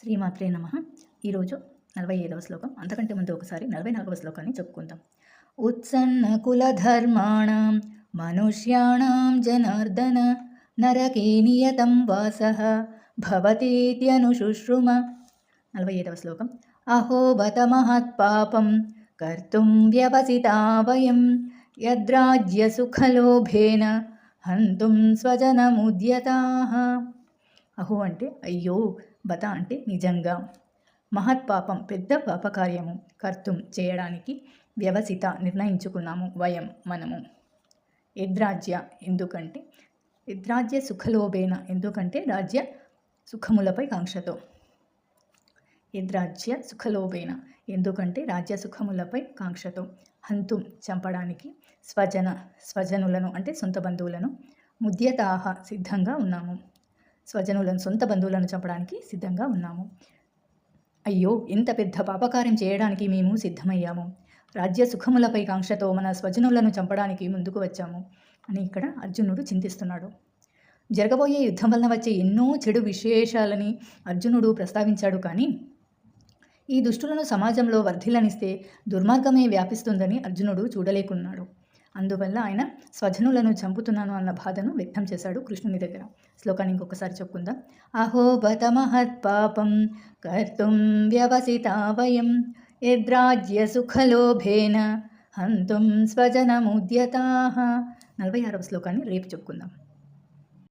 శ్రీమాత్రే నమః. ఈరోజు 45వ శ్లోకం. అంతకంటే ముందు ఒకసారి 44వ శ్లోకాన్ని చెప్పుకుందాం. ఉత్సన్న కులధర్మాణం మనుష్యాణం జనార్దన నరకే నియతం వాసః భవతీత్యనుశుశ్రుమ. 45వ శ్లోకం. అహో బత మహత్పాపం కర్తుం వ్యవసితా వయం యద్రాజ్యసుఖలోభేన హంతుం స్వజనముద్యతాః. అహో అంటే అయ్యో, బత అంటే నిజంగా, మహత్పాపం పెద్ద పాపకార్యము, కర్తం చేయడానికి, వ్యవసిత నిర్ణయించుకున్నాము, వయం మనము, యద్రాజ్య ఎందుకంటే, యద్రాజ్య సుఖలోభేన ఎందుకంటే రాజ్య సుఖములపై కాంక్షతో, యద్రాజ్య సుఖలోభేన ఎందుకంటే రాజ్య సుఖములపై కాంక్షతో, హంతుం చంపడానికి, స్వజనులను అంటే సొంత బంధువులను, ముద్యతాహ సిద్ధంగా ఉన్నాము, స్వజనులను సొంత బంధువులను చంపడానికి సిద్ధంగా ఉన్నాము. అయ్యో, ఇంత పెద్ద పాపకార్యం చేయడానికి మేము సిద్ధమయ్యాము, రాజ్య సుఖములపై కాంక్షతో మన స్వజనులను చంపడానికి ముందుకు వచ్చాము అని ఇక్కడ అర్జునుడు చింతిస్తున్నాడు. జరగబోయే యుద్ధం వలన వచ్చే ఎన్నో చెడు విశేషాలని అర్జునుడు ప్రస్తావించాడు. కానీ ఈ దుష్టులను సమాజంలో వర్ధిల్లనిస్తే దుర్మార్గమే వ్యాపిస్తుందని అర్జునుడు చూడలేకున్నాడు. అందువల్ల ఆయన స్వజనులను చంపుతున్నాను అన్న బాధను వ్యక్తం చేశాడు కృష్ణుని దగ్గర. శ్లోకాన్ని ఇంకొకసారి చెప్పుకుందాం. అహో బత మహత్పాపం కర్తుం వ్యవసితా వయం యద్రాజ్య సుఖలోభేన హంతుం స్వజనముద్యతాః. 46వ శ్లోకాన్ని రేపు చెప్పుకుందాం.